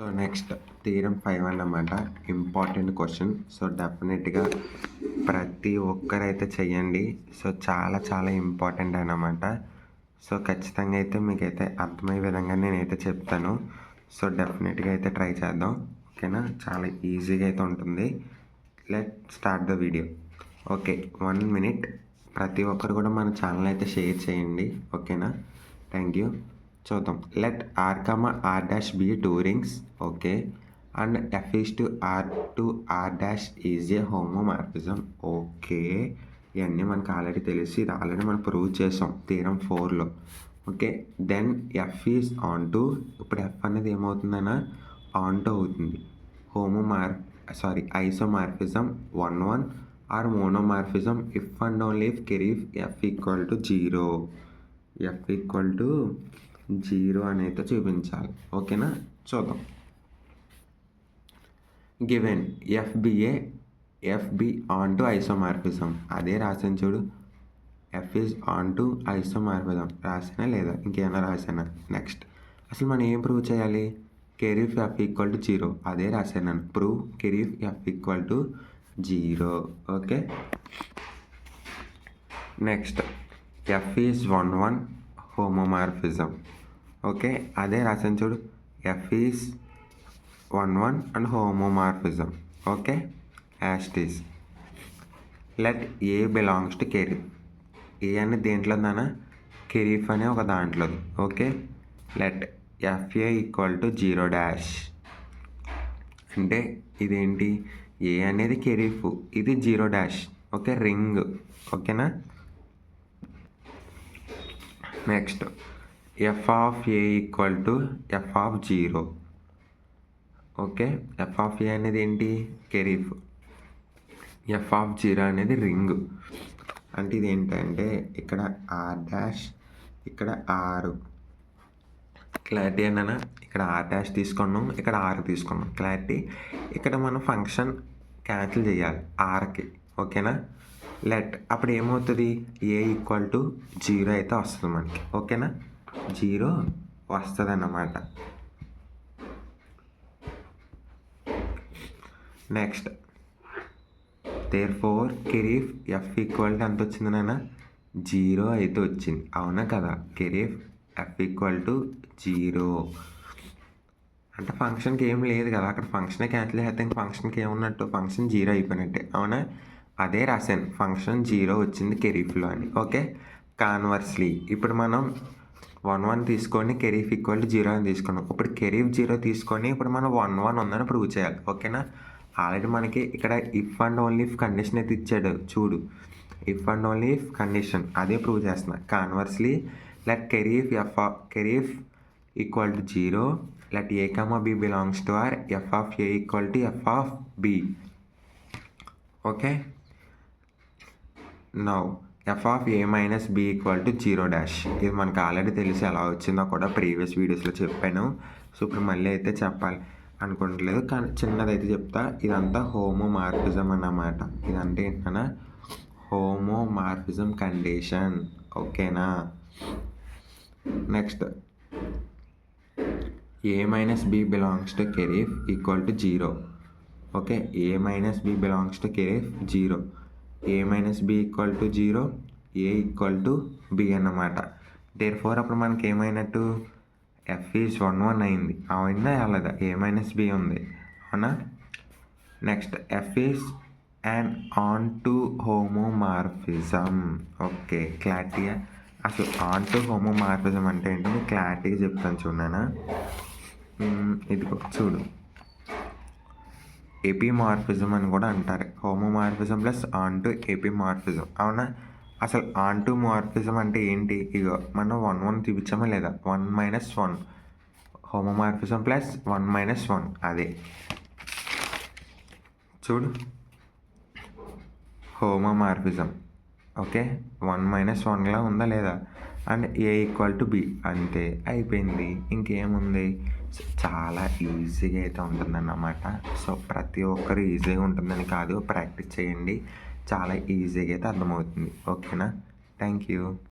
So next theorem 5 అన్నమాట. Important question. So డెఫినెట్గా ప్రతి ఒక్కరైతే చెయ్యండి. సో చాలా చాలా ఇంపార్టెంట్ అన్నమాట. సో ఖచ్చితంగా అయితే మీకైతే అర్థమయ్యే విధంగా నేనైతే చెప్తాను. సో డెఫినెట్గా అయితే ట్రై చేద్దాం. ఓకేనా, చాలా ఈజీగా అయితే ఉంటుంది. Let start the video. Okay, 1 minute. ప్రతి ఒక్కరు కూడా మన ఛానల్ అయితే షేర్ చేయండి. ఓకేనా, థ్యాంక్ యూ. చూద్దాం. Let R comma R dash B 2 rings. Okay, and F is to R to R dash is a homomorphism. Okay, ఇవన్నీ మనకు ఆల్రెడీ తెలిసి ఇది ఆల్రెడీ మనం ప్రూవ్ చేసాం థీరం 4లో. Okay, then F is onto, ఇప్పుడు F అనేది ఏమవుతుందన్నా ఆన్ టు అవుతుంది. Isomorphism 1 or monomorphism if and only if ker F F equal to 0. F equal to 0 అనేది చూపించాలి. ఓకేనా, చూద్దాం. Given F be onto isomorphism, అదే రాసాను చూడు. F is onto isomorphism రాసానా లేదా, ఇంకేమైనా రాసానా? నెక్స్ట్ అసలు మనం ఏం ప్రూవ్ చేయాలి? కెరీఫ్ ఎఫ్ ఈక్వల్ టు 0, అదే రాశాను నేను. Prove ker F F equal to 0. Okay, next F is 1 homomorphism. Okay, అదే రాసాను చూడు. F is 1 and homomorphism. Okay, యాస్టీస్. Let A belongs to ker F. A అనేది దేంట్లో ఉందన్నా? కెరీఫ్ అనే ఒక దాంట్లో. Okay, let F A equal to 0 అంటే ఇదేంటి? ఏ అనేది కెరీఫ్, ఇది 0. Okay, ring. ఓకేనా, next F of A equal to F of 0. Okay, F of A అనేది ఏంటి? కెరీఫ్. ఎఫ్ ఆఫ్ 0 అనేది రింగ్. అంటే ఇది ఏంటంటే ఇక్కడ ఆర్ డాష్, ఇక్కడ ఆర్. క్లారిటీ ఏంటన్నా? ఇక్కడ ఆర్ డాష్ తీసుకున్నాం, ఇక్కడ ఆర్ తీసుకున్నాం. క్లారిటీ. ఇక్కడ మనం ఫంక్షన్ క్యాన్సిల్ చేయాలి ఆర్కి. ఓకేనా, లెట్ అప్పుడు ఏమవుతుంది? ఏ ఈక్వల్ టు 0 అయితే వస్తుంది మనకి. ఓకేనా, 0 వస్తుంది అన్నమాట. Next therefore ker F F equal to ఎంత వచ్చింది నాన్న? 0 అయితే వచ్చింది. అవునా కదా? కెరీఫ్ ఎఫ్ ఈక్వల్ టు 0 అంటే ఫంక్షన్కి ఏం లేదు కదా, అక్కడ ఫంక్షనే క్యాన్సిల్ చేస్తే ఇంక ఫంక్షన్కి ఏమున్నట్టు? ఫంక్షన్ 0 అయిపోయినట్టే. అవునా, అదే రాశాను, ఫంక్షన్ 0 వచ్చింది కెరీఫ్లో అని. ఓకే, కాన్వర్స్లీ ఇప్పుడు మనం 1 తీసుకొని కెరీఫ్ ఈక్వల్ టు 0 అని తీసుకున్నాం. ఇప్పుడు కెరీఫ్ 0 తీసుకొని ఇప్పుడు మనం 1 ఉందని ప్రూవ్ చేయాలి. ఓకేనా, ఆల్రెడీ మనకి ఇక్కడ if and only if condition అయితే ఇచ్చాడు చూడు. If and only if condition, అదే ప్రూవ్ చేస్తున్నా. Conversely let ker F equal to 0, let A comma B belongs to R, F of A equal to F of B. Okay, now F of A minus B equal to 0. ఇది మనకు already తెలిసి ఎలా వచ్చిందో కూడా previous వీడియోస్లో చెప్పాను. So ఇప్పుడు మళ్ళీ అయితే చెప్పాలి అనుకోవట్లేదు, కానీ చిన్నదైతే చెప్తా. ఇదంతా హోమోమార్ఫిజం అన్నమాట. ఇదంటే ఏంటన్నా? Homomorphism condition. ఓకేనా, next A minus B belongs to ker F equal to 0. Okay, A minus B belongs to ker F 0. A minus B equal to 0, A equal to B అన్నమాట. దేర్ఫోర్ అప్పుడు మనకి ఏమైనట్టు? ఎఫ్ ఈజ్ 1 అయింది. అవునా అలాదా? ఏ minus B ఉంది. అవునా, next F is and on to homomorphism. Okay, క్లారిటీగా అసలు on to homomorphism అంటే ఏంటో మీకు క్లారిటీగా చెప్తాను చూడనా. ఇదిగో చూడు, ఎపిమార్ఫిజం అని కూడా అంటారు. Homomorphism plus onto epimorphism. అవునా, అసలు ఆన్ టు మార్ఫిజం అంటే ఏంటి? ఇగో మనం 1 చూపించామా లేదా? 1 - 1 హోమోమార్ఫిజం ప్లస్ 1 - 1 అదే చూడు, హోమోమార్ఫిజం. ఓకే, 1 - 1లా ఉందా లేదా? And A equal to B, అంతే అయిపోయింది. ఇంకేముంది? చాలా ఈజీగా అయితే ఉంటుందన్నమాట. సో ప్రతి ఒక్కరు ఈజీగా ఉంటుందని కాదు, ప్రాక్టీస్ చేయండి, చాలా ఈజీగా అయితే అర్థమవుతుంది. ఓకేనా, థ్యాంక్ యూ.